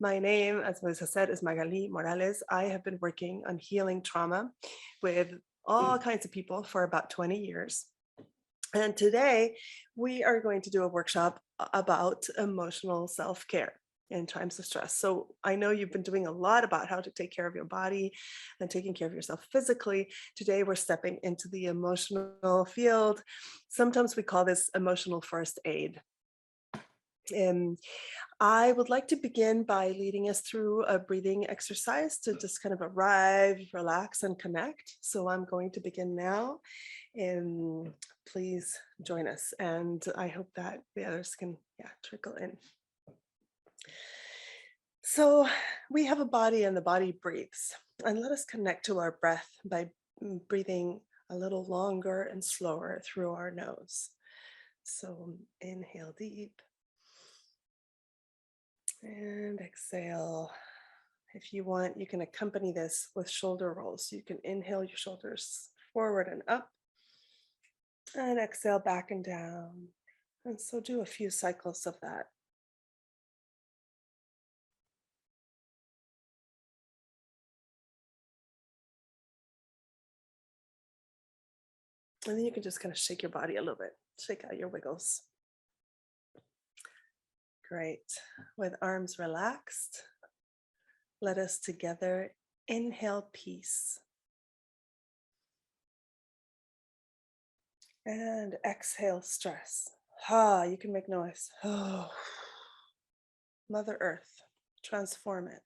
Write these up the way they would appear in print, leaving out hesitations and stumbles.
My name, as Melissa said, is Magali Morales. I have been working on healing trauma with all kinds of people for about 20 years. And today we are going to do a workshop about emotional self-care in times of stress. So I know you've been doing a lot about how to take care of your body and taking care of yourself physically. Today we're stepping into the emotional field. Sometimes we call this emotional first aid. I would like to begin by leading us through a breathing exercise to just kind of arrive, relax, and connect. So I'm going to begin now. Please join us. And I hope that the others can trickle in. So we have a body and the body breathes. And let us connect to our breath by breathing a little longer and slower through our nose. So inhale deep. And exhale. If you want, you can accompany this with shoulder rolls. You can inhale your shoulders forward and up, and exhale back and down. And so do a few cycles of that. And then you can just kind of shake your body a little bit, shake out your wiggles. Great. With arms relaxed, let us together inhale peace. And exhale stress. You can make noise. Mother Earth, transform it.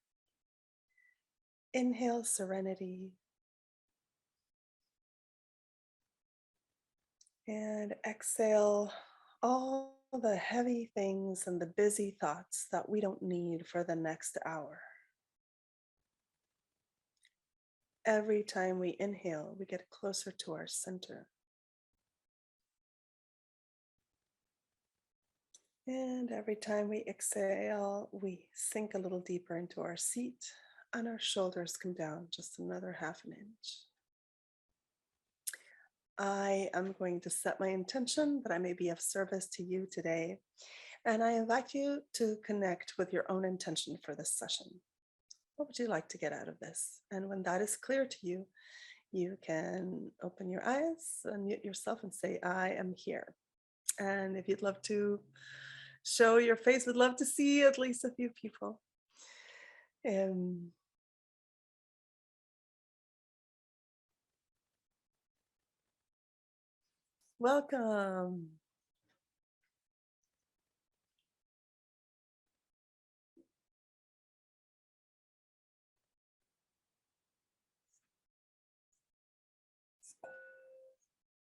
Inhale serenity. And exhale all the heavy things and the busy thoughts that we don't need for the next hour. Every time we inhale, we get closer to our center. And every time we exhale, we sink a little deeper into our seat and our shoulders come down just another half an inch. I am going to set my intention that I may be of service to you today. And I invite you to connect with your own intention for this session. What would you like to get out of this? And when that is clear to you, you can open your eyes, unmute yourself and say, I am here. And if you'd love to show your face, we'd love to see at least a few people. Welcome.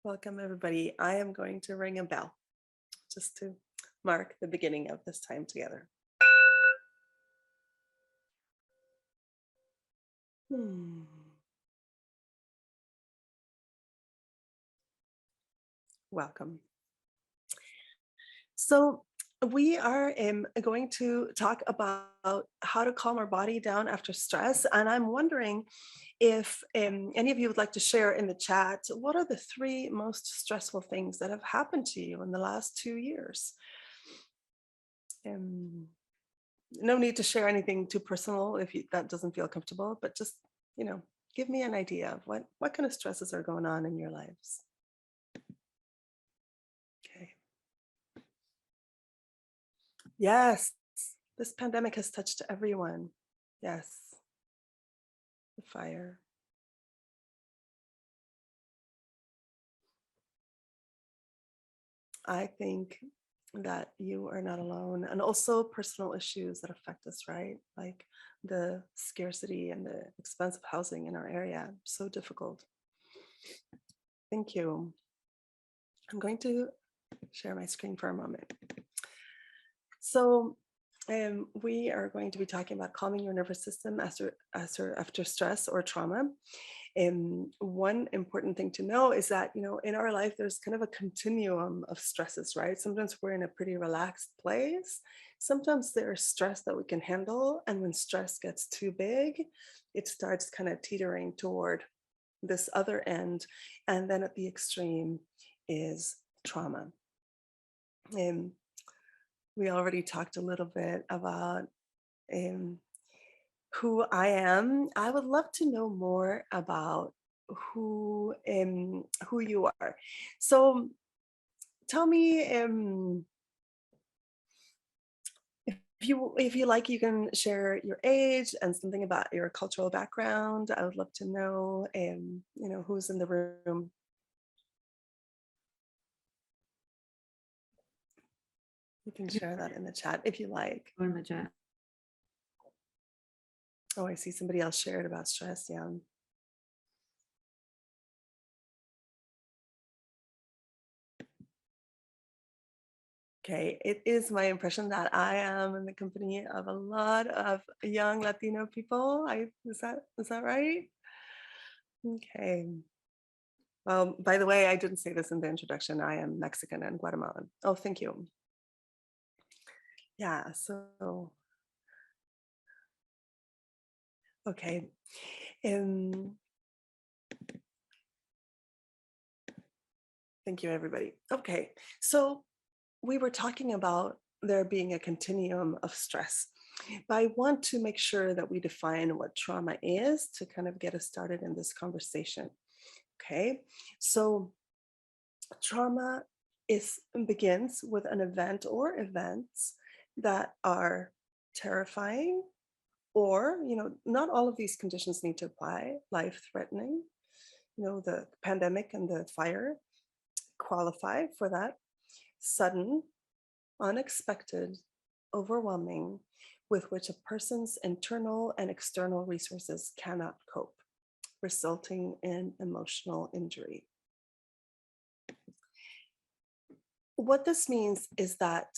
Welcome, everybody. I am going to ring a bell just to mark the beginning of this time together. Welcome. So we are going to talk about how to calm our body down after stress. And I'm wondering if any of you would like to share in the chat, what are the 3 most stressful things that have happened to you in the last 2 years? No need to share anything too personal if that doesn't feel comfortable, but just, give me an idea of what kind of stresses are going on in your lives. Okay. Yes, this pandemic has touched everyone. Yes. The fire. I think that you are not alone, and also personal issues that affect us, right? Like the scarcity and the expensive housing in our area, so difficult. Thank you. I'm going to share my screen for a moment. So we are going to be talking about calming your nervous system after stress or trauma. One important thing to know is that, in our life, there's kind of a continuum of stresses, right? Sometimes we're in a pretty relaxed place. Sometimes there's stress that we can handle. And when stress gets too big, it starts kind of teetering toward this other end. And then at the extreme is trauma. We already talked a little bit about um, who I am, I would love to know more about who you are. So tell me, if you like, you can share your age and something about your cultural background. I would love to know, who's in the room. You can share that in the chat if you like. Or in the chat. Oh, I see somebody else shared about stress. Yeah. Okay, it is my impression that I am in the company of a lot of young Latino people. Is that right? Okay. Well, by the way, I didn't say this in the introduction. I am Mexican and Guatemalan. Oh, thank you. Yeah, so okay. Um, Thank you, everybody. Okay, so we were talking about there being a continuum of stress. But I want to make sure that we define what trauma is to kind of get us started in this conversation. Okay, so trauma begins with an event or events that are terrifying, or not all of these conditions need to apply. Life threatening, the pandemic and the fire qualify for that. Sudden, unexpected, overwhelming, with which a person's internal and external resources cannot cope, resulting in emotional injury. What this means is that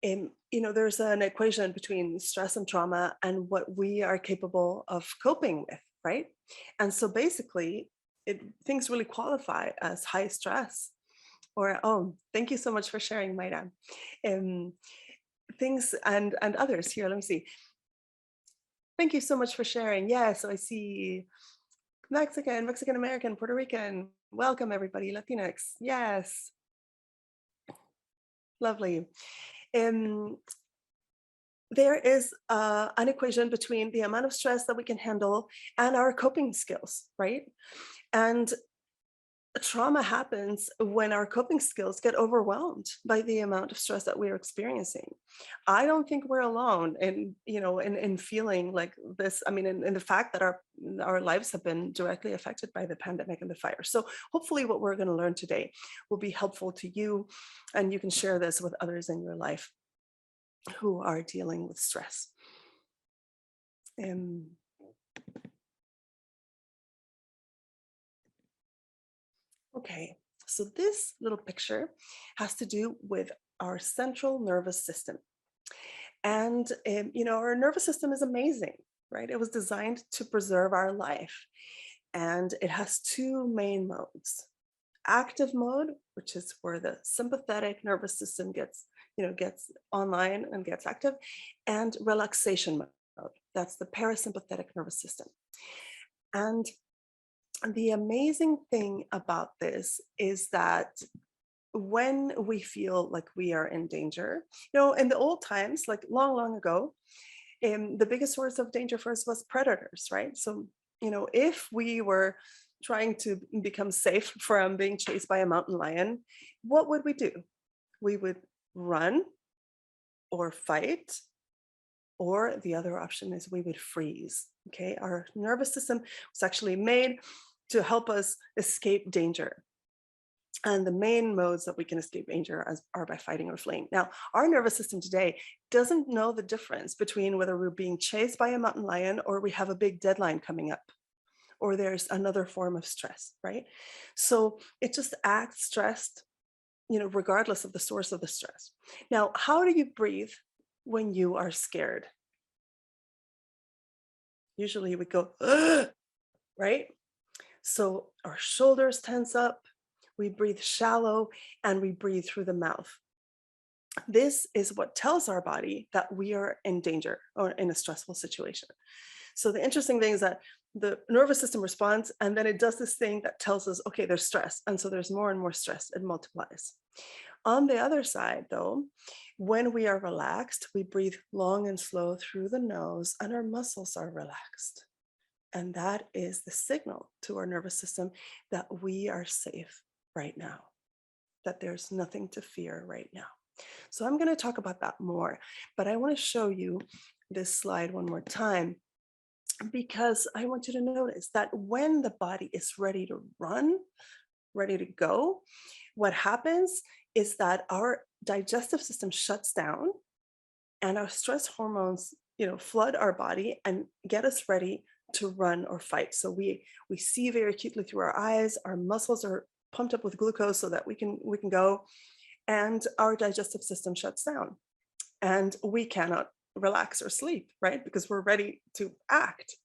there's an equation between stress and trauma and what we are capable of coping with, right? And so basically, things really qualify as high stress. Or, oh, thank you so much for sharing, Maida. Things and others here. Let me see. Thank you so much for sharing. Yeah, so I see Mexican American, Puerto Rican. Welcome, everybody. Latinx. Yes. Lovely. There is an equation between the amount of stress that we can handle and our coping skills, right? And trauma happens when our coping skills get overwhelmed by the amount of stress that we're experiencing. I don't think we're alone in feeling like this. I mean, in the fact that our lives have been directly affected by the pandemic and the fire. So hopefully what we're going to learn today will be helpful to you, and you can share this with others in your life who are dealing with stress. Okay, so this little picture has to do with our central nervous system. And, our nervous system is amazing, right? It was designed to preserve our life. And it has two main modes. Active mode, which is where the sympathetic nervous system gets online and gets active, and relaxation mode. That's the parasympathetic nervous system. And the amazing thing about this is that when we feel like we are in danger, in the old times, like long, long ago, the biggest source of danger for us was predators, right? So, if we were trying to become safe from being chased by a mountain lion, what would we do? We would run or fight, or the other option is we would freeze. Okay, our nervous system was actually made to help us escape danger. And the main modes that we can escape danger are by fighting or fleeing. Now, our nervous system today doesn't know the difference between whether we're being chased by a mountain lion or we have a big deadline coming up, or there's another form of stress, right? So it just acts stressed, regardless of the source of the stress. Now, how do you breathe when you are scared? Usually we go, "Ugh," right? So our shoulders tense up, we breathe shallow, and we breathe through the mouth. This is what tells our body that we are in danger or in a stressful situation. So the interesting thing is that the nervous system responds, and then it does this thing that tells us, okay, there's stress. And so there's more and more stress, it multiplies. On the other side, though, When we are relaxed, we breathe long and slow through the nose and our muscles are relaxed. And that is the signal to our nervous system that we are safe right now, that there's nothing to fear right now. So I'm going to talk about that more, but I want to show you this slide one more time because I want you to notice that when the body is ready to run, ready to go, what happens is that our digestive system shuts down and our stress hormones, flood our body and get us ready to run or fight. So we see very acutely through our eyes, our muscles are pumped up with glucose so that we can go, and our digestive system shuts down and we cannot relax or sleep, right? Because we're ready to act.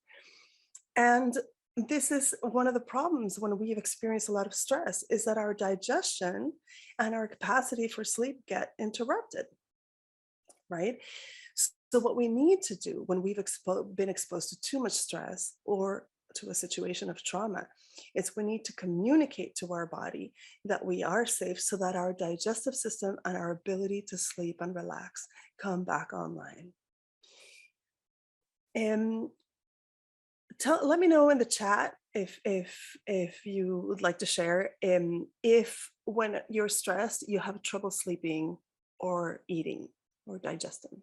And this is one of the problems when we've experienced a lot of stress, is that our digestion and our capacity for sleep get interrupted, right? So what we need to do when we've been exposed to too much stress or to a situation of trauma is we need to communicate to our body that we are safe so that our digestive system and our ability to sleep and relax come back online. And let me know in the chat if you would like to share, if when you're stressed you have trouble sleeping or eating or digesting.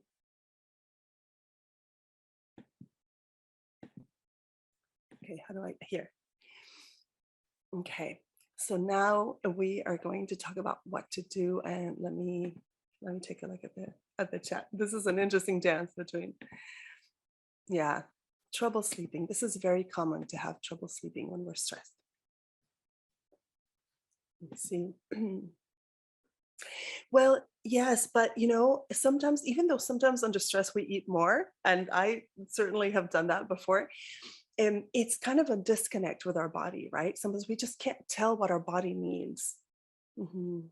Okay, how do I here? Okay, so now we are going to talk about what to do, and let me take a look at the chat. This is an interesting dance between, yeah, trouble sleeping. This is very common to have trouble sleeping when we're stressed. Let's see. Well, yes, but sometimes, even though sometimes under stress we eat more, and I certainly have done that before, it's kind of a disconnect with our body, right? Sometimes we just can't tell what our body needs. Mhm.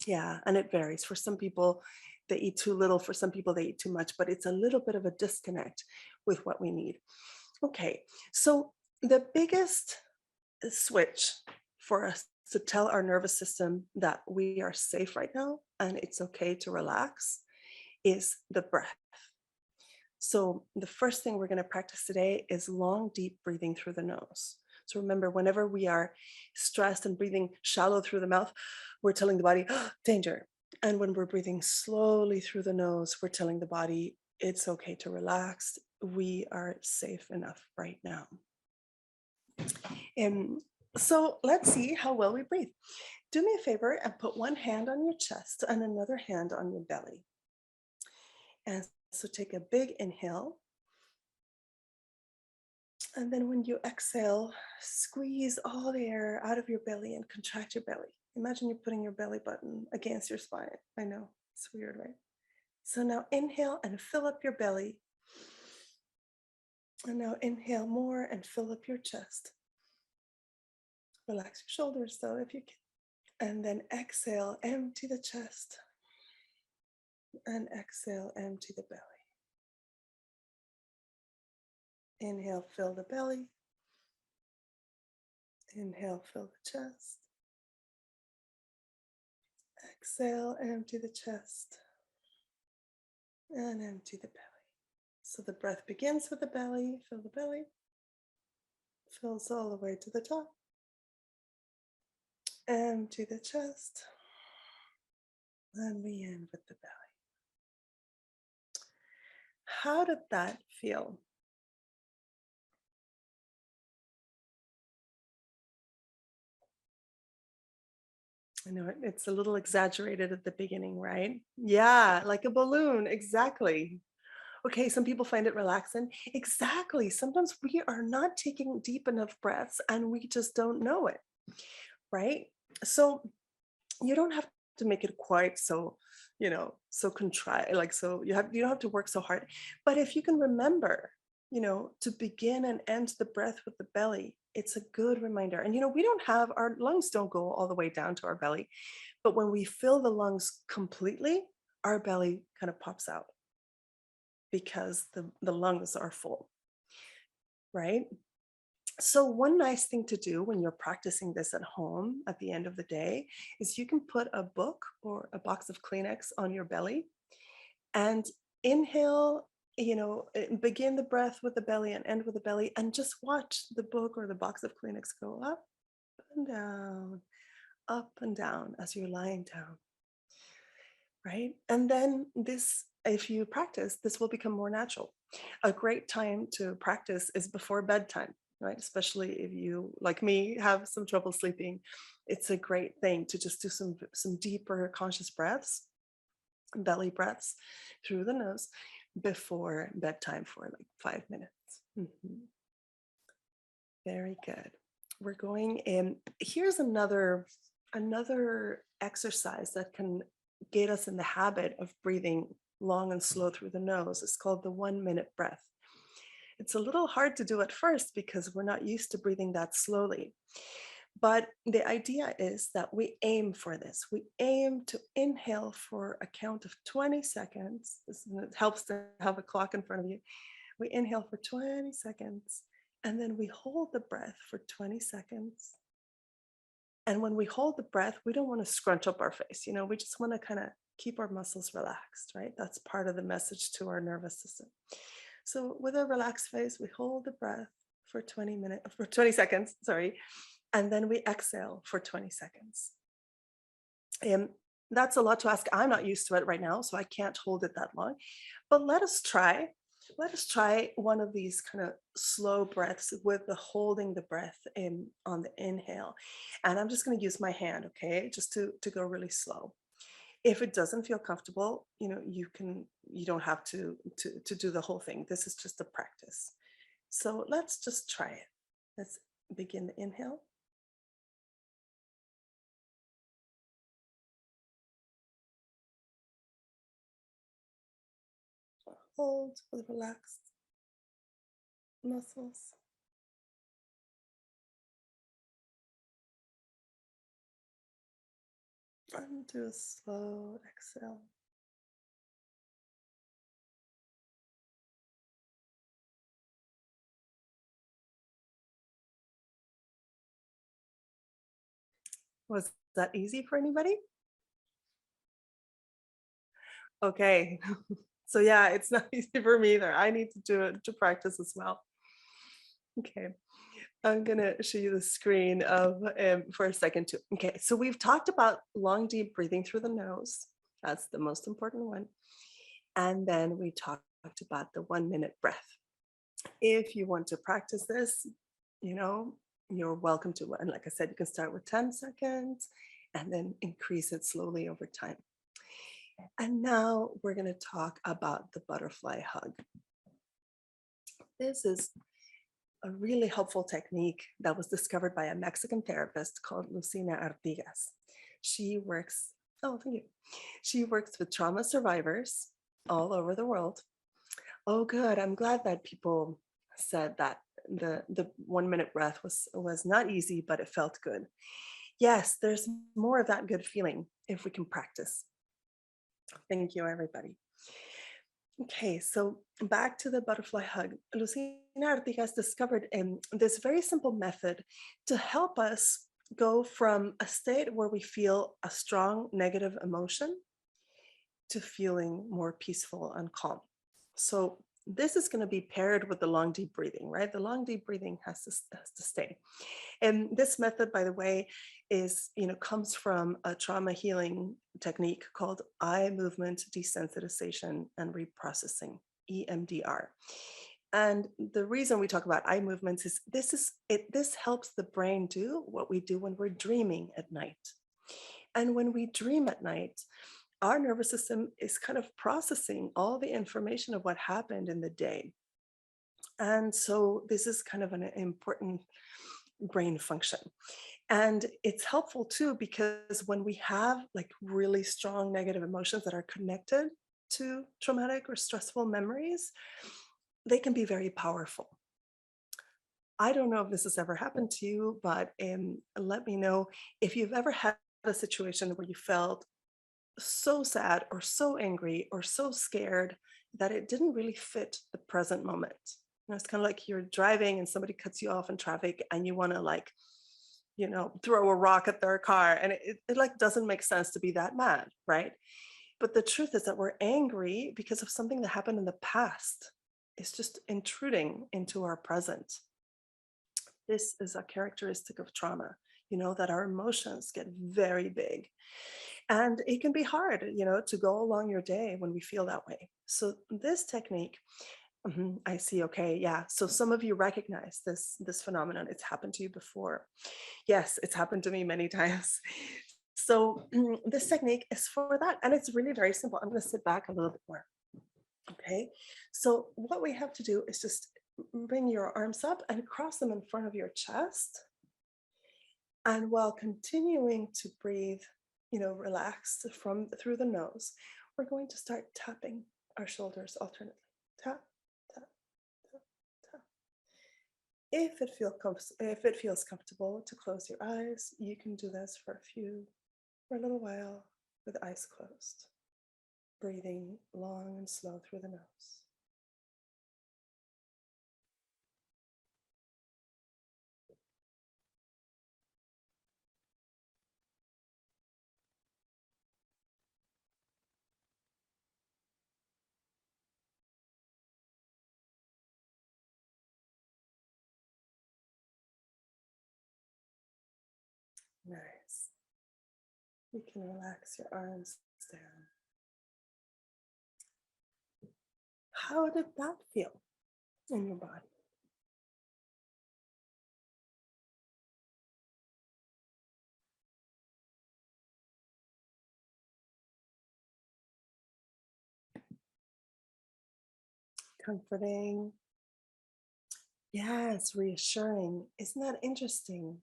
Yeah, and it varies. For some people, they eat too little. For some people, they eat too much, but it's a little bit of a disconnect with what we need. Okay, so the biggest switch for us to tell our nervous system that we are safe right now and it's okay to relax is the breath. So the first thing we're going to practice today is long, deep breathing through the nose. So remember, whenever we are stressed and breathing shallow through the mouth, we're telling the body, oh, danger. And when we're breathing slowly through the nose, we're telling the body, it's okay to relax. We are safe enough right now. So let's see how well we breathe. Do me a favor and put one hand on your chest and another hand on your belly. And so take a big inhale. And then when you exhale, squeeze all the air out of your belly and contract your belly. Imagine you're putting your belly button against your spine. I know, it's weird, right? So now inhale and fill up your belly. And now inhale more and fill up your chest. Relax your shoulders though, if you can. And then exhale, empty the chest. And exhale, empty the belly. Inhale, fill the belly. Inhale, fill the chest. Exhale, empty the chest. And empty the belly. So the breath begins with the belly, fill the belly, fills all the way to the top. Empty the chest. And we end with the belly. How did that feel? I know it's a little exaggerated at the beginning, right? Yeah, like a balloon, exactly. Okay, some people find it relaxing. Exactly. Sometimes we are not taking deep enough breaths and we just don't know it, right? So you don't have to make it quite so, so contrite, like, so you don't have to work so hard. But if you can remember, to begin and end the breath with the belly, it's a good reminder. And we don't have, our lungs don't go all the way down to our belly, but when we fill the lungs completely, our belly kind of pops out because the lungs are full, right? So one nice thing to do when you're practicing this at home at the end of the day is you can put a book or a box of Kleenex on your belly and inhale, begin the breath with the belly and end with the belly, and just watch the book or the box of Kleenex go and down, up and down as you're lying down, right? And then this, if you practice, this will become more natural. A great time to practice is before bedtime, right? Especially if you, like me, have some trouble sleeping. It's a great thing to just do some deeper conscious breaths, belly breaths through the nose before bedtime for like 5 minutes. Very good. We're going in. Here's another exercise that can get us in the habit of breathing long and slow through the nose. It's called the 1 minute breath. It's a little hard to do at first because we're not used to breathing that slowly. But the idea is that we aim for this. We aim to inhale for a count of 20 seconds. It helps to have a clock in front of you. We inhale for 20 seconds, and then we hold the breath for 20 seconds. And when we hold the breath, we don't want to scrunch up our face. We just want to kind of keep our muscles relaxed, right? That's part of the message to our nervous system. So with a relaxed face, we hold the breath for 20 seconds, sorry, and then we exhale for 20 seconds. And that's a lot to ask. I'm not used to it right now, so I can't hold it that long. But let us try. Let us try one of these kind of slow breaths with the holding the breath in on the inhale. And I'm just going to use my hand, okay, just to go really slow. If it doesn't feel comfortable, you don't have to do the whole thing. This is just a practice. So let's just try it. Let's begin the inhale. Hold with relaxed muscles. And do a slow exhale. Was that easy for anybody? Okay. So yeah, it's not easy for me either. I need to do it to practice as well. Okay. I'm gonna show you the screen of for a second too. Okay, so we've talked about long, deep breathing through the nose. That's the most important one. And then we talked about the 1 minute breath. If you want to practice this, you know, you're welcome to. And like I said, you can start with 10 seconds and then increase it slowly over time. And now we're going to talk about the butterfly hug. This is a really helpful technique that was discovered by a Mexican therapist called Lucina Artigas. She works, oh, thank you. She works with trauma survivors all over the world. Oh, good. I'm glad that people said that the 1 minute breath was not easy, but it felt good. Yes, there's more of that good feeling if we can practice. Thank you, everybody. Okay, so back to the butterfly hug. Lucina Artigas discovered this very simple method to help us go from a state where we feel a strong negative emotion to feeling more peaceful and calm. So this is going to be paired with the long deep breathing, right? The long deep breathing has to stay. And this method, by the way, comes from a trauma healing technique called eye movement desensitization and reprocessing, EMDR. And the reason we talk about eye movements is this helps the brain do what we do when we're dreaming at night. And when we dream at night, our nervous system is kind of processing all the information of what happened in the day. And so this is kind of an important brain function. And it's helpful too, because when we have like really strong negative emotions that are connected to traumatic or stressful memories, they can be very powerful. I don't know if this has ever happened to you, but let me know if you've ever had a situation where you felt so sad or so angry or so scared that it didn't really fit the present moment. It's kind of like you're driving and somebody cuts you off in traffic and you want to like, throw a rock at their car. And it like doesn't make sense to be that mad, right? But the truth is that we're angry because of something that happened in the past. It's just intruding into our present. This is a characteristic of trauma, that our emotions get very big. And it can be hard, to go along your day when we feel that way. So this technique, I see. Okay, yeah. So some of you recognize this phenomenon. It's happened to you before. Yes, it's happened to me many times. So this technique is for that, and it's really very simple. I'm going to sit back a little bit more. Okay. So what we have to do is just bring your arms up and cross them in front of your chest. And while continuing to breathe, relaxed from through the nose, we're going to start tapping our shoulders alternately. Tap, tap, tap, tap. If it feels comfortable to close your eyes, you can do this for a little while with eyes closed, breathing long and slow through the nose. Nice. You can relax your arms down. How did that feel in your body? Comforting. Yes, reassuring. Isn't that interesting?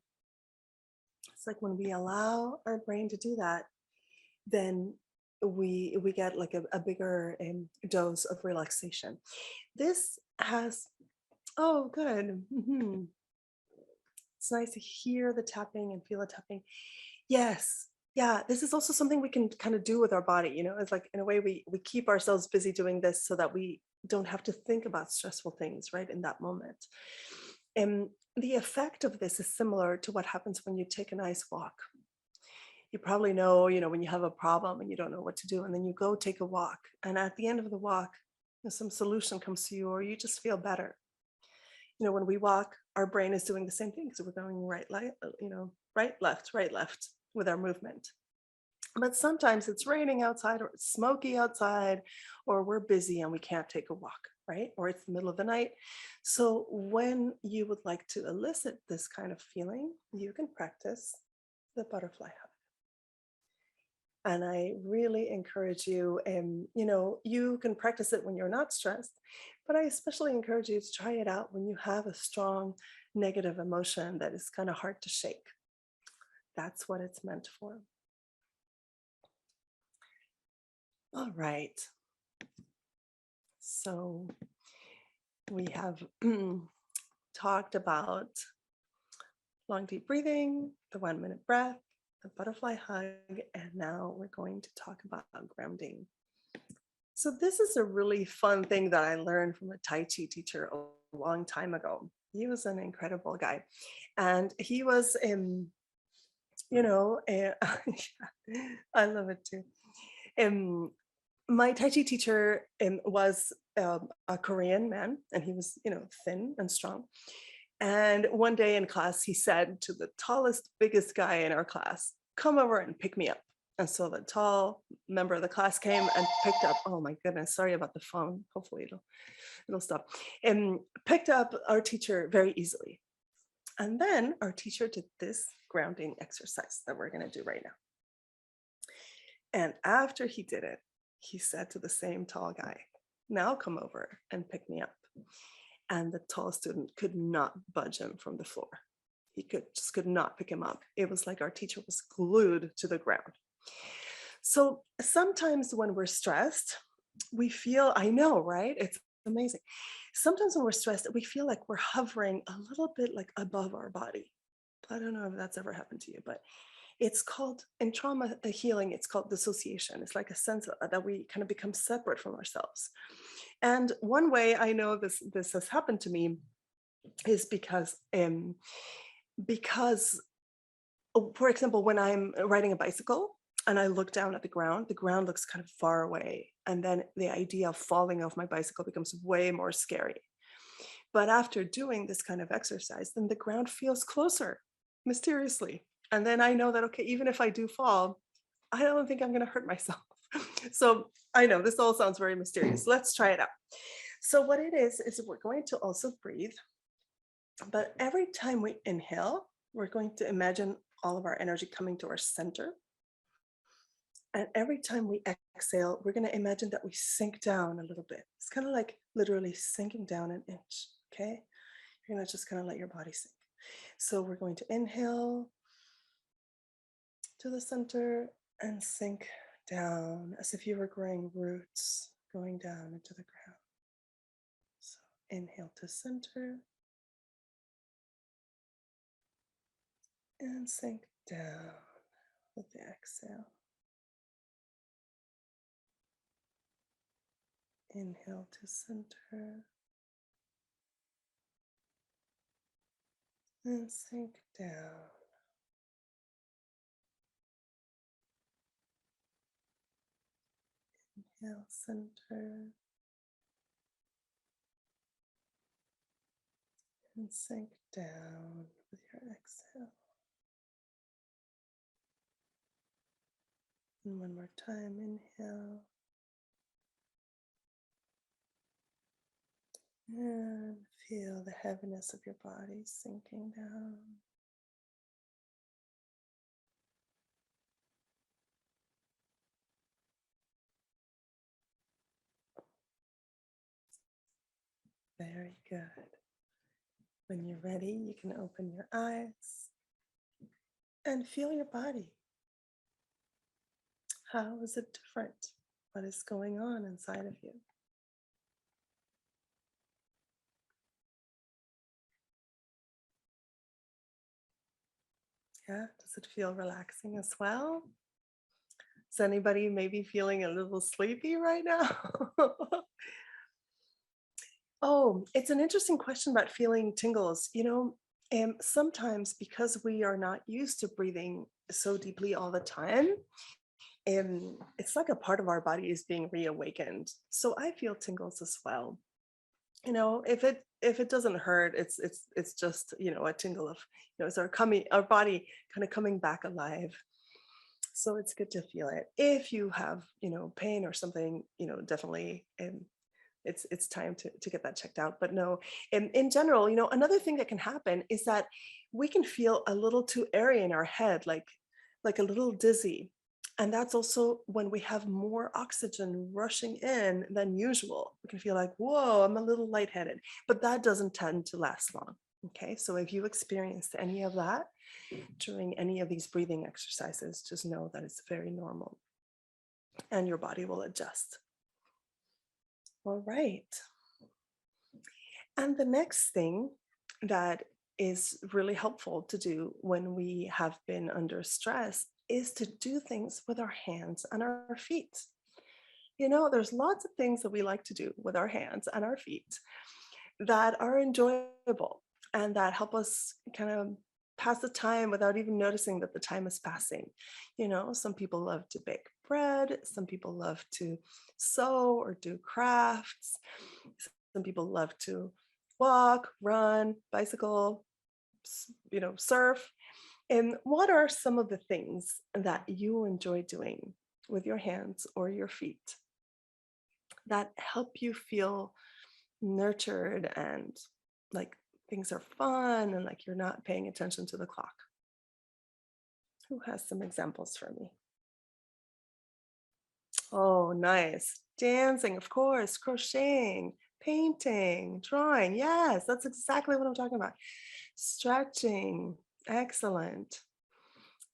It's like when we allow our brain to do that, then we get like a bigger dose of relaxation. This has, oh, good. It's nice to hear the tapping and feel the tapping. Yes. Yeah, this is also something we can kind of do with our body. It's like in a way we keep ourselves busy doing this so that we don't have to think about stressful things right in that moment. And the effect of this is similar to what happens when you take a nice walk. You probably know, when you have a problem and you don't know what to do, and then you go take a walk, and at the end of the walk, some solution comes to you, or you just feel better. When we walk, our brain is doing the same thing, so we're going right, left with our movement. But sometimes it's raining outside, or it's smoky outside, or we're busy and we can't take a walk, right? Or it's the middle of the night. So when you would like to elicit this kind of feeling, you can practice the butterfly hug. And I really encourage you, you can practice it when you're not stressed, but I especially encourage you to try it out when you have a strong negative emotion that is kind of hard to shake. That's what it's meant for. All right. So we have talked about long, deep breathing, the 1-minute breath, the butterfly hug, and now we're going to talk about grounding. So this is a really fun thing that I learned from a Tai Chi teacher a long time ago. He was an incredible guy, and he was I love it too. My Tai Chi teacher was a Korean man, and he was, thin and strong. And one day in class, he said to the tallest, biggest guy in our class, "Come over and pick me up." And so the tall member of the class came and picked up, oh my goodness, sorry about the phone. Hopefully it'll stop. And picked up our teacher very easily. And then our teacher did this grounding exercise that we're going to do right now. And after he did it, he said to the same tall guy, "Now come over and pick me up." And the tall student could not budge him from the floor. He could not pick him up. It was like our teacher was glued to the ground. So sometimes when we're stressed, we feel, I know, right? It's amazing. Sometimes when we're stressed, we feel like we're hovering a little bit like above our body. I don't know if that's ever happened to you, but it's called, in trauma healing, it's called dissociation. It's like a sense that we kind of become separate from ourselves. And one way I know this has happened to me is because for example, when I'm riding a bicycle and I look down at the ground looks kind of far away. And then the idea of falling off my bicycle becomes way more scary. But after doing this kind of exercise, then the ground feels closer mysteriously. And then I know that, okay, even if I do fall, I don't think I'm going to hurt myself. So I know this all sounds very mysterious. Let's try it out. So, what it is we're going to also breathe, but every time we inhale, we're going to imagine all of our energy coming to our center. And every time we exhale, we're going to imagine that we sink down a little bit. It's kind of like literally sinking down an inch. Okay. You're going to just kind of let your body sink. So we're going to inhale to the center and sink down as if you were growing roots going down into the ground. So inhale to center and sink down with the exhale. Inhale to center and sink down. Inhale, center, and sink down with your exhale. And one more time, inhale. And feel the heaviness of your body sinking down. Very good. When you're ready, you can open your eyes and feel your body. How is it different? What is going on inside of you? Yeah, does it feel relaxing as well? Is anybody maybe feeling a little sleepy right now? Oh, it's an interesting question about feeling tingles. Sometimes because we are not used to breathing so deeply all the time, it's like a part of our body is being reawakened. So I feel tingles as well. If it doesn't hurt, it's just a tingle of it's our body kind of coming back alive. So it's good to feel it. If you have pain or something, definitely it's time to get that checked out. But no, in general, another thing that can happen is that we can feel a little too airy in our head, like a little dizzy. And that's also when we have more oxygen rushing in than usual. We can feel like, whoa, I'm a little lightheaded, but that doesn't tend to last long. Okay, so if you experienced any of that during any of these breathing exercises, just know that it's very normal and your body will adjust. All right. And the next thing that is really helpful to do when we have been under stress is to do things with our hands and our feet. There's lots of things that we like to do with our hands and our feet that are enjoyable and that help us kind of pass the time without even noticing that the time is passing. Some people love to bake bread, some people love to sew or do crafts, some people love to walk, run, bicycle, surf. And what are some of the things that you enjoy doing with your hands or your feet that help you feel nurtured and like things are fun and like you're not paying attention to the clock? Who has some examples for me? Oh, nice. Dancing, of course, crocheting, painting, drawing. Yes, that's exactly what I'm talking about. Stretching. Excellent.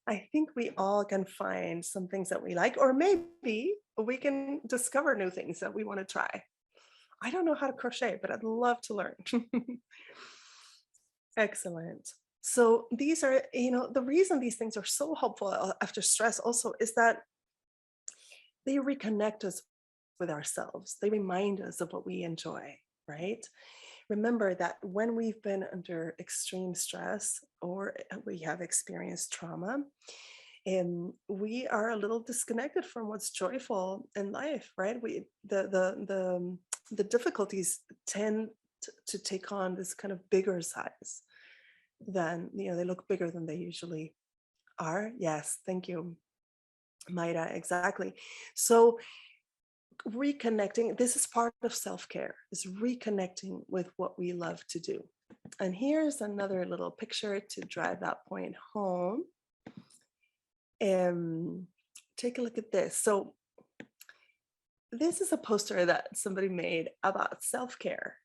I think we all can find some things that we like, or maybe we can discover new things that we want to try. I don't know how to crochet, but I'd love to learn. Excellent. So these are, the reason these things are so helpful after stress also is that they reconnect us with ourselves. They remind us of what we enjoy, right? Remember that when we've been under extreme stress or we have experienced trauma, and we are a little disconnected from what's joyful in life, right? The difficulties tend to take on this kind of bigger size than, they look bigger than they usually are. Yes, thank you, Maida, exactly. So reconnecting, this is part of self-care, is reconnecting with what we love to do. And here's another little picture to drive that point home. Take a look at this. So this is a poster that somebody made about self-care.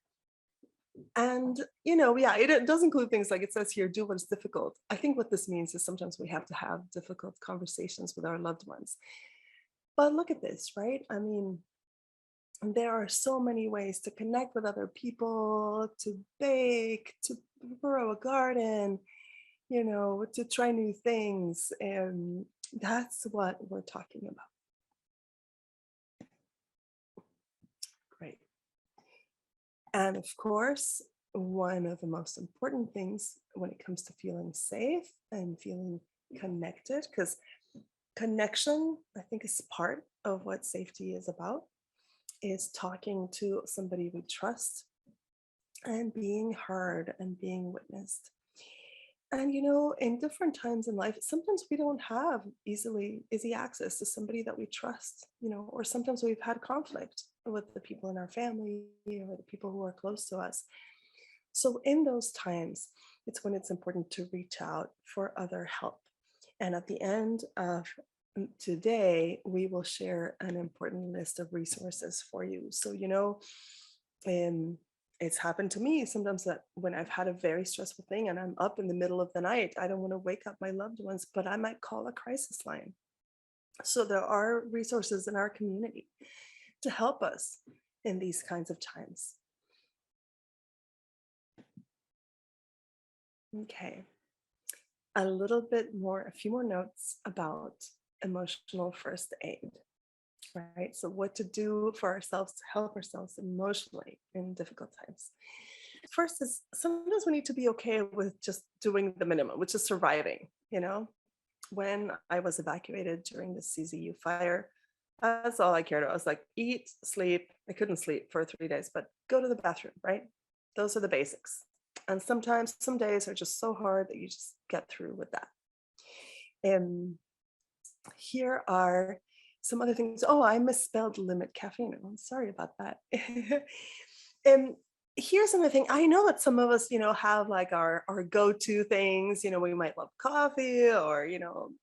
And, yeah, it does include things like it says here, do what is difficult. I think what this means is sometimes we have to have difficult conversations with our loved ones. But look at this, right? I mean, there are so many ways to connect with other people, to bake, to grow a garden, to try new things. And that's what we're talking about. Great. And of course, one of the most important things when it comes to feeling safe and feeling connected, because connection, I think, is part of what safety is about, is talking to somebody we trust and being heard and being witnessed. And in different times in life, sometimes we don't have easy access to somebody that we trust, or sometimes we've had conflict with the people in our family or the people who are close to us. So in those times, it's when it's important to reach out for other help. And at the end of today, we will share an important list of resources for you. So, it's happened to me sometimes that when I've had a very stressful thing and I'm up in the middle of the night, I don't want to wake up my loved ones, but I might call a crisis line. So there are resources in our community to help us in these kinds of times. Okay. A few more notes about emotional first aid, right? So what to do for ourselves to help ourselves emotionally in difficult times. First is sometimes we need to be okay with just doing the minimum, which is surviving. When I was evacuated during the CZU fire, that's all I cared about. I was like, eat, sleep. I couldn't sleep for 3 days, but go to the bathroom, right? Those are the basics. And sometimes some days are just so hard that you just get through with that. And here are some other things. Oh, I misspelled limit caffeine. I'm sorry about that. And here's another thing. I know that some of us, have like our go-to things. We might love coffee, or,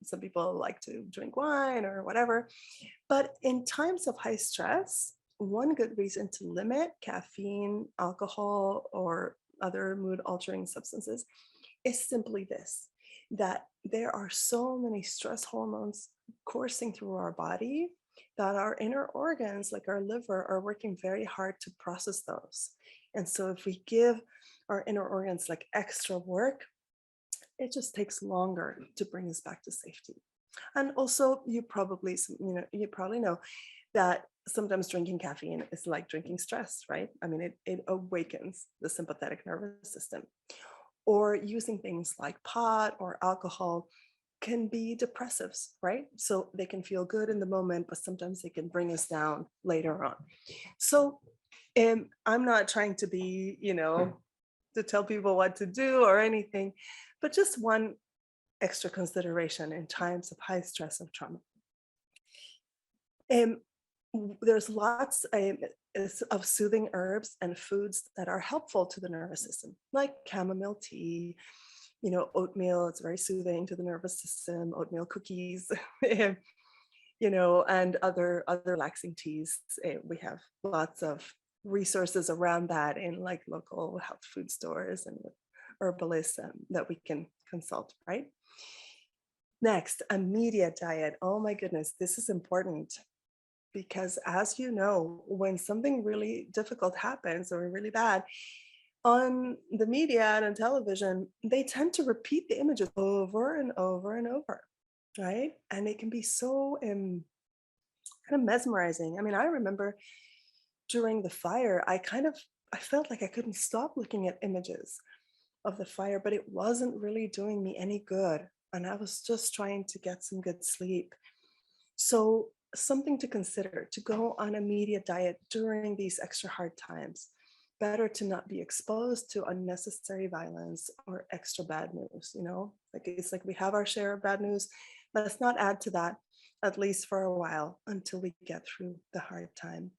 some people like to drink wine or whatever. But in times of high stress, one good reason to limit caffeine, alcohol, or other mood-altering substances is simply this, that there are so many stress hormones coursing through our body that our inner organs, like our liver, are working very hard to process those. And so if we give our inner organs like extra work, it just takes longer to bring us back to safety. And also, you probably know that sometimes drinking caffeine is like drinking stress, right? I mean, it awakens the sympathetic nervous system. Or using things like pot or alcohol can be depressives, right? So they can feel good in the moment, but sometimes they can bring us down later on. So I'm not trying to be, to tell people what to do or anything, but just one extra consideration in times of high stress or trauma. There's lots of soothing herbs and foods that are helpful to the nervous system, like chamomile tea, oatmeal. It's very soothing to the nervous system. Oatmeal cookies, and other relaxing teas. We have lots of resources around that in like local health food stores and with herbalists that we can consult, right? Next, a media diet. Oh my goodness, this is important. Because as you know, when something really difficult happens or really bad, on the media and on television, they tend to repeat the images over and over and over, right? And it can be so kind of mesmerizing. I mean, I remember during the fire, I felt like I couldn't stop looking at images of the fire, but it wasn't really doing me any good. And I was just trying to get some good sleep. So, something to consider, to go on a media diet during these extra hard times. Better to not be exposed to unnecessary violence or extra bad news, you know? Like it's like we have our share of bad news. Let's not add to that, at least for a while, until we get through the hard time.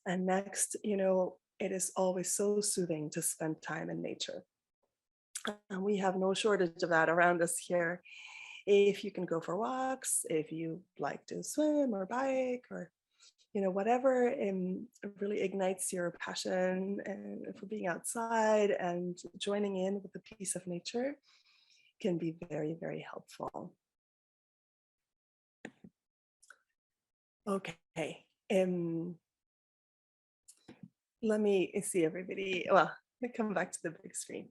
And next, it is always so soothing to spend time in nature. And we have no shortage of that around us here. If you can go for walks, if you like to swim or bike or whatever really ignites your passion and for being outside and joining in with the peace of nature can be very, very helpful. Okay. Let me see everybody. Well, let me come back to the big screen.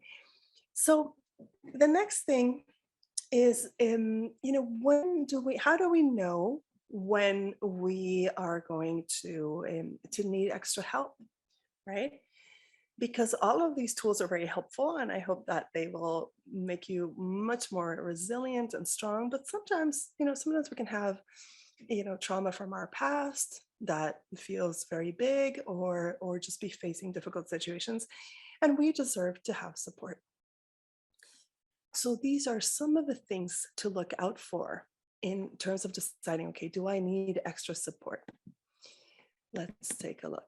So the next thing is, how do we know when we are going to need extra help, right? Because all of these tools are very helpful, and I hope that they will make you much more resilient and strong. But sometimes we can have trauma from our past that feels very big, or just be facing difficult situations, and we deserve to have support. So these are some of the things to look out for in terms of deciding, okay, do I need extra support? Let's take a look.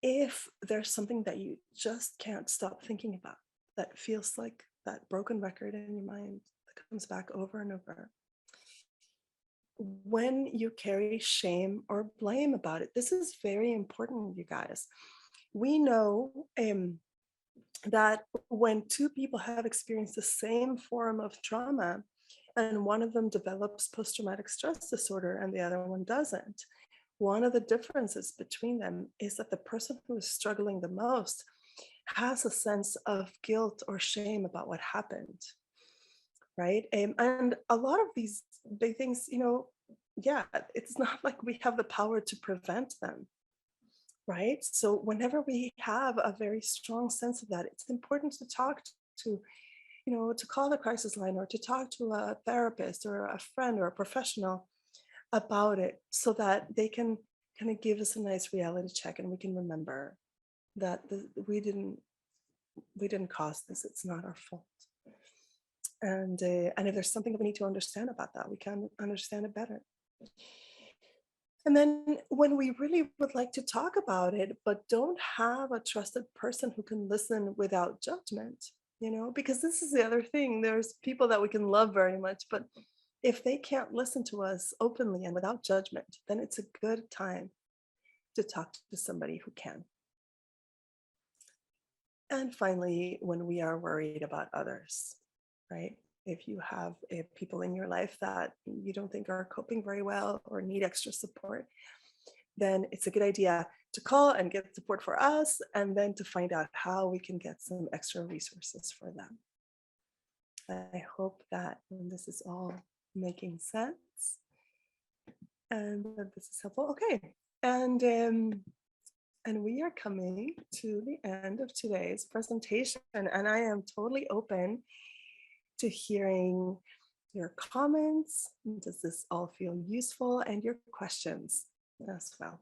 If there's something that you just can't stop thinking about, that feels like that broken record in your mind that comes back over and over, when you carry shame or blame about it, this is very important, you guys. We know that when two people have experienced the same form of trauma and one of them develops post-traumatic stress disorder and the other one doesn't, one of the differences between them is that the person who is struggling the most has a sense of guilt or shame about what happened, right? And a lot of these big things, yeah, it's not like we have the power to prevent them, right? So whenever we have a very strong sense of that, it's important to talk to, to call the crisis line or to talk to a therapist or a friend or a professional about it, so that they can kind of give us a nice reality check, and we can remember that we didn't cause this. It's not our fault. And if there's something that we need to understand about that, we can understand it better. And then when we really would like to talk about it, but don't have a trusted person who can listen without judgment, because this is the other thing. There's people that we can love very much, but if they can't listen to us openly and without judgment, then it's a good time to talk to somebody who can. And finally, when we are worried about others, right? If you have people in your life that you don't think are coping very well or need extra support, then it's a good idea to call and get support for us, and then to find out how we can get some extra resources for them. I hope that this is all making sense and that this is helpful. Okay, and we are coming to the end of today's presentation, and I am totally open to hearing your comments. Does this all feel useful? And your questions as well.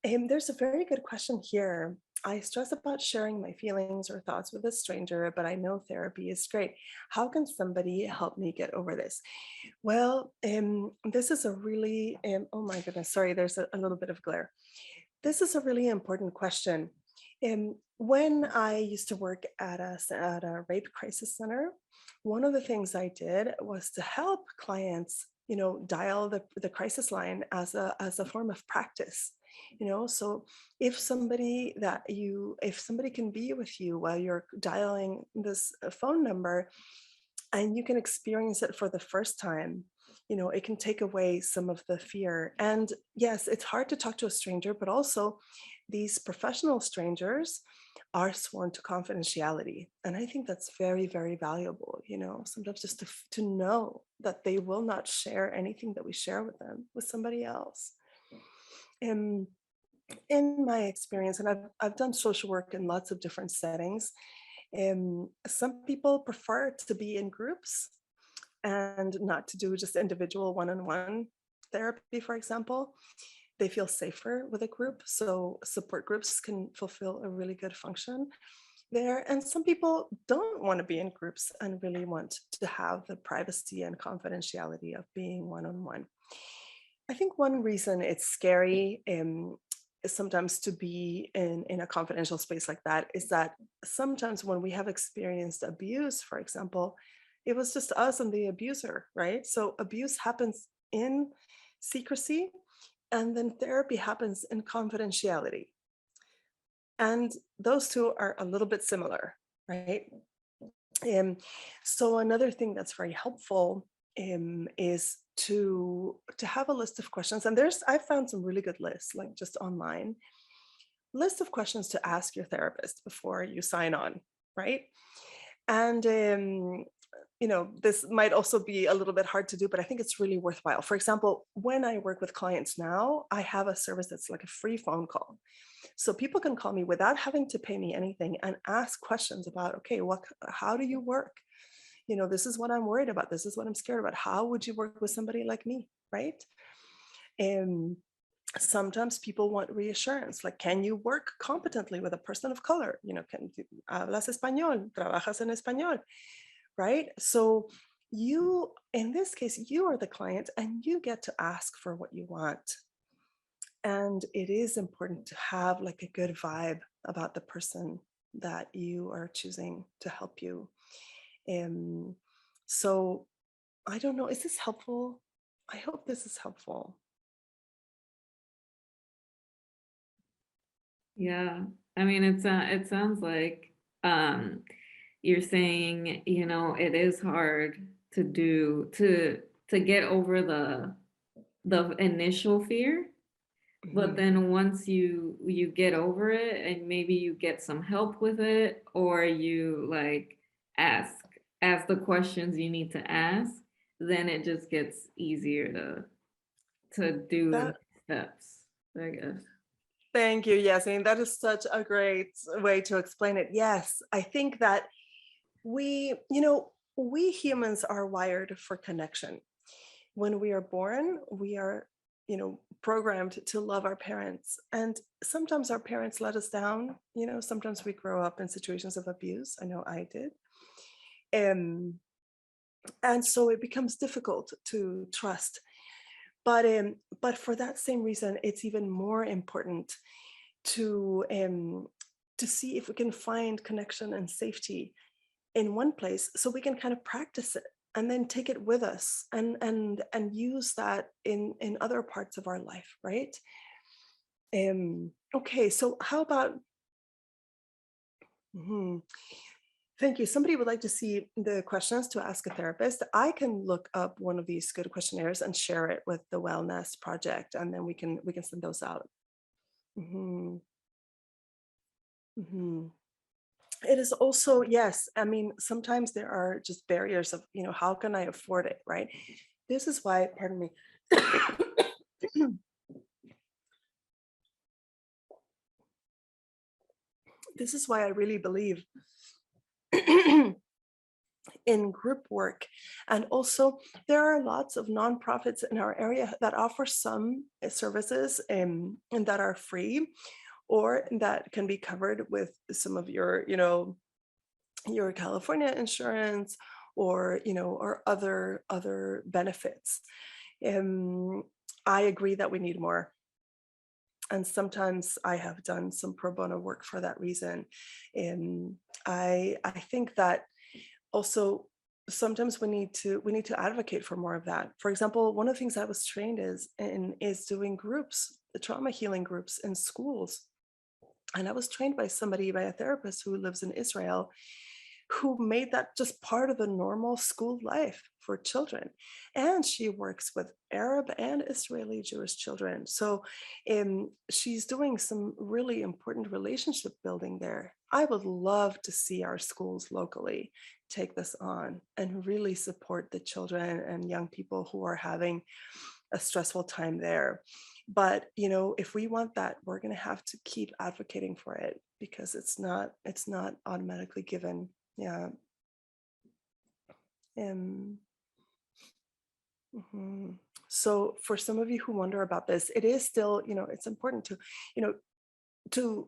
There's a very good question here. I stress about sharing my feelings or thoughts with a stranger, but I know therapy is great. How can somebody help me get over this? Well, this is a really, oh my goodness, sorry, there's a little bit of glare. This is a really important question. When I used to work at a rape crisis center, one of the things I did was to help clients, dial the crisis line as a form of practice. So if somebody can be with you while you're dialing this phone number, and you can experience it for the first time, it can take away some of the fear. And yes, it's hard to talk to a stranger, but also these professional strangers are sworn to confidentiality. And I think that's very, very valuable, sometimes just to know that they will not share anything that we share with them with somebody else. And in my experience, and I've done social work in lots of different settings, some people prefer to be in groups and not to do just individual one-on-one therapy, for example. They feel safer with a group. So support groups can fulfill a really good function there. And some people don't want to be in groups and really want to have the privacy and confidentiality of being one-on-one. I think one reason it's scary is sometimes to be in a confidential space like that is that sometimes when we have experienced abuse, for example, it was just us and the abuser, right? So abuse happens in secrecy, and then therapy happens in confidentiality. And those two are a little bit similar, right? So another thing that's very helpful is to have a list of questions. And I found some really good lists, like just online, list of questions to ask your therapist before you sign on, right? And this might also be a little bit hard to do, but I think it's really worthwhile. For example, when I work with clients now, I have a service that's like a free phone call. So people can call me without having to pay me anything and ask questions about, okay, how do you work? This is what I'm worried about. This is what I'm scared about. How would you work with somebody like me, right? And sometimes people want reassurance, like, can you work competently with a person of color? Hablas español, trabajas en español, right? So in this case, you are the client and you get to ask for what you want. And it is important to have like a good vibe about the person that you are choosing to help you. So I don't know, is this helpful? I hope this is helpful. Yeah. I mean, it sounds like you're saying, it is hard to do to get over the initial fear, but Mhm. then once you get over it and maybe you get some help with it, or you like ask the questions you need to ask, then it just gets easier to do the That steps, I guess. Thank you, Yasmin. That is such a great way to explain it. Yes, I think that we humans are wired for connection. When we are born, we are, programmed to love our parents. And sometimes our parents let us down. Sometimes we grow up in situations of abuse. I know I did. Um, and so it becomes difficult to trust. But for that same reason, it's even more important to see if we can find connection and safety in one place, so we can kind of practice it and then take it with us and use that in other parts of our life, right? Okay, so how about mhm. Thank you. Somebody would like to see the questions to ask a therapist. I can look up one of these good questionnaires and share it with the Wellness Project, and then we can send those out. Mhm, mhm. It is also, yes, I mean, sometimes there are just barriers of, how can I afford it, right? This is why, pardon me. This is why I really believe in group work. And also, there are lots of nonprofits in our area that offer some services and that are free, or that can be covered with some of your California insurance, or other benefits. Um, I agree that we need more. And sometimes I have done some pro bono work for that reason. And I think that also sometimes we need to advocate for more of that. For example, one of the things I was trained is doing groups, the trauma healing groups in schools. And I was trained by a therapist who lives in Israel, who made that just part of the normal school life for children. And she works with Arab and Israeli Jewish children. So she's doing some really important relationship building there. I would love to see our schools locally take this on and really support the children and young people who are having a stressful time there. But if we want that, we're going to have to keep advocating for it because it's not automatically given. Yeah. um, mhm. So for some of you who wonder about this, it is still, it's important to, you know to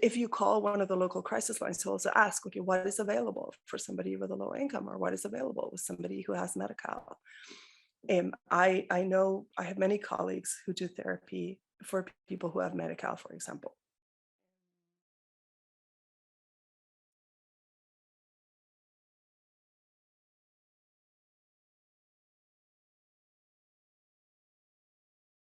if you call one of the local crisis lines, to also ask, okay, what is available for somebody with a low income, or what is available with somebody who has Medi-Cal. I know I have many colleagues who do therapy for people who have Medi-Cal, for example.